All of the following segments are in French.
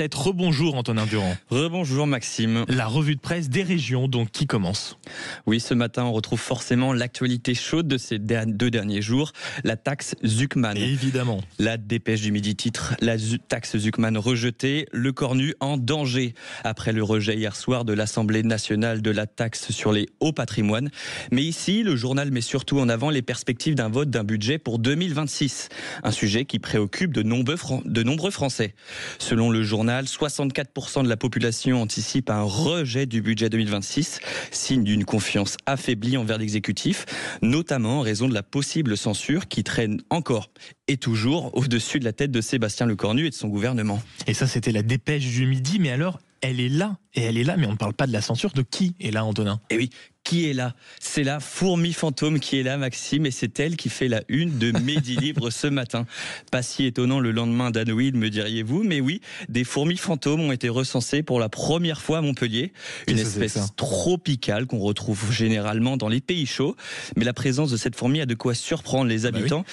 Rebonjour Antonin Durand. Rebonjour Maxime. La revue de presse des régions donc qui commence. Oui, ce matin on retrouve forcément l'actualité chaude de ces deux derniers jours, la taxe Zuckman. Évidemment. La dépêche du midi titre, la taxe Zuckman rejetée, le cornu en danger. Après le rejet hier soir de l'Assemblée nationale de la taxe sur les hauts patrimoines. Mais ici, le journal met surtout en avant les perspectives d'un vote d'un budget pour 2026. Un sujet qui préoccupe de nombreux Français. Selon le journal, 64% de la population anticipe un rejet du budget 2026, signe d'une confiance affaiblie envers l'exécutif, notamment en raison de la possible censure qui traîne encore et toujours au-dessus de la tête de Sébastien Lecornu et de son gouvernement. Et ça, c'était la dépêche du midi, mais alors, elle est là, mais on ne parle pas de la censure. De qui est là, Antonin ? Eh oui, qui est là ? C'est la fourmi fantôme qui est là, Maxime, et c'est elle qui fait la une de Midi Libre ce matin. Pas si étonnant le lendemain d'Halloween, me diriez-vous, mais oui, des fourmis fantômes ont été recensées pour la première fois à Montpellier. Une espèce tropicale qu'on retrouve généralement dans les pays chauds, mais la présence de cette fourmi a de quoi surprendre les habitants.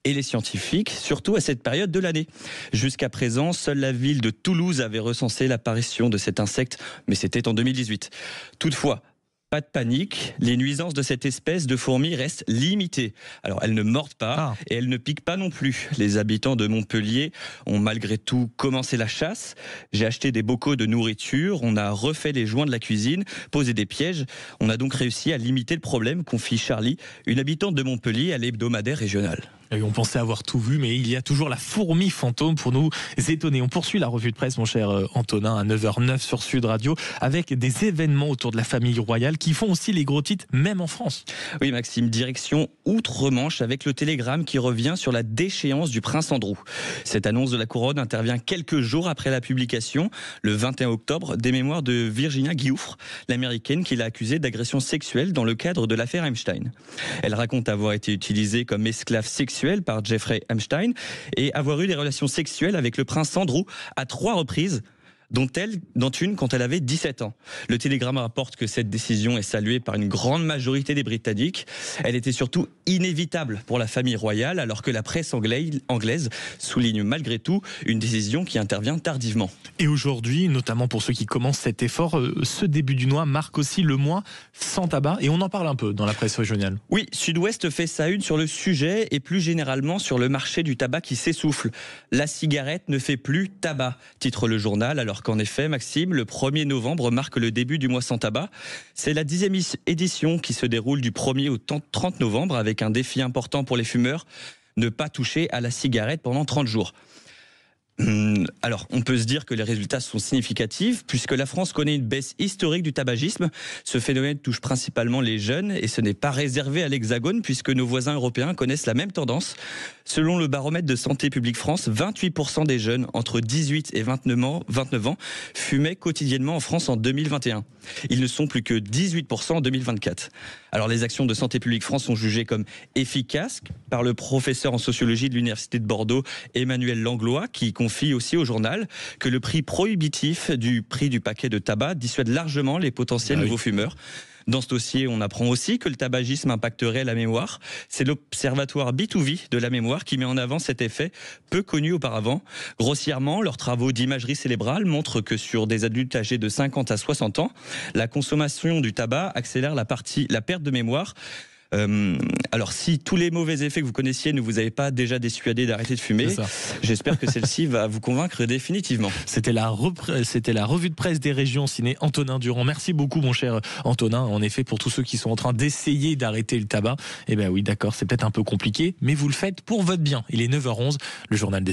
Et les scientifiques, surtout à cette période de l'année. Jusqu'à présent, seule la ville de Toulouse avait recensé l'apparition de cet insecte, mais c'était en 2018. Toutefois, pas de panique, les nuisances de cette espèce de fourmi restent limitées. Alors, elles ne mordent pas et elles ne piquent pas non plus. Les habitants de Montpellier ont malgré tout commencé la chasse. J'ai acheté des bocaux de nourriture, on a refait les joints de la cuisine, posé des pièges. On a donc réussi à limiter le problème, confie Charlie, une habitante de Montpellier à l'hebdomadaire régional. Et on pensait avoir tout vu, mais il y a toujours la fourmi fantôme pour nous étonner. On poursuit la revue de presse, mon cher Antonin, à 9h09 sur Sud Radio, avec des événements autour de la famille royale qui font aussi les gros titres, même en France. Oui, Maxime, direction Outre-Manche avec le Télégramme qui revient sur la déchéance du prince Andrew. Cette annonce de la couronne intervient quelques jours après la publication, le 21 octobre, des mémoires de Virginia Giuffre, l'américaine qui l'a accusée d'agression sexuelle dans le cadre de l'affaire Epstein. Elle raconte avoir été utilisée comme esclave sexuelle par Jeffrey Epstein et avoir eu des relations sexuelles avec le prince Andrew à 3 reprises, dont une quand elle avait 17 ans. Le Télégramme rapporte que cette décision est saluée par une grande majorité des Britanniques. Elle était surtout inévitable pour la famille royale, alors que la presse anglaise souligne malgré tout une décision qui intervient tardivement. Et aujourd'hui, notamment pour ceux qui commencent cet effort, ce début du mois marque aussi le mois sans tabac, et on en parle un peu dans la presse régionale. Oui, Sud-Ouest fait sa une sur le sujet et plus généralement sur le marché du tabac qui s'essouffle. La cigarette ne fait plus tabac, titre le journal, alors qu'en effet, Maxime, le 1er novembre marque le début du mois sans tabac. C'est la 10e édition qui se déroule du 1er au 30 novembre avec un défi important pour les fumeurs, ne pas toucher à la cigarette pendant 30 jours. Alors, on peut se dire que les résultats sont significatifs puisque la France connaît une baisse historique du tabagisme. Ce phénomène touche principalement les jeunes et ce n'est pas réservé à l'Hexagone puisque nos voisins européens connaissent la même tendance. Selon le baromètre de Santé publique France, 28% des jeunes entre 18 et 29 ans fumaient quotidiennement en France en 2021. Ils ne sont plus que 18% en 2024. Alors, les actions de Santé publique France sont jugées comme efficaces par le professeur en sociologie de l'Université de Bordeaux, Emmanuel Langlois, qui confie aussi au journal que le prix prohibitif du prix du paquet de tabac dissuade largement les potentiels nouveaux fumeurs. Dans ce dossier, on apprend aussi que le tabagisme impacterait la mémoire. C'est l'Observatoire B2V de la mémoire qui met en avant cet effet peu connu auparavant. Grossièrement, leurs travaux d'imagerie cérébrale montrent que sur des adultes âgés de 50 à 60 ans, la consommation du tabac accélère la perte de mémoire. Alors, si tous les mauvais effets que vous connaissiez ne vous avaient pas déjà dissuadé d'arrêter de fumer, j'espère que celle-ci va vous convaincre définitivement. C'était la revue de presse des régions signée Antonin Durand. Merci beaucoup, mon cher Antonin. En effet, pour tous ceux qui sont en train d'essayer d'arrêter le tabac, eh bien oui, d'accord, c'est peut-être un peu compliqué, mais vous le faites pour votre bien. Il est 9h11, le journal des sports.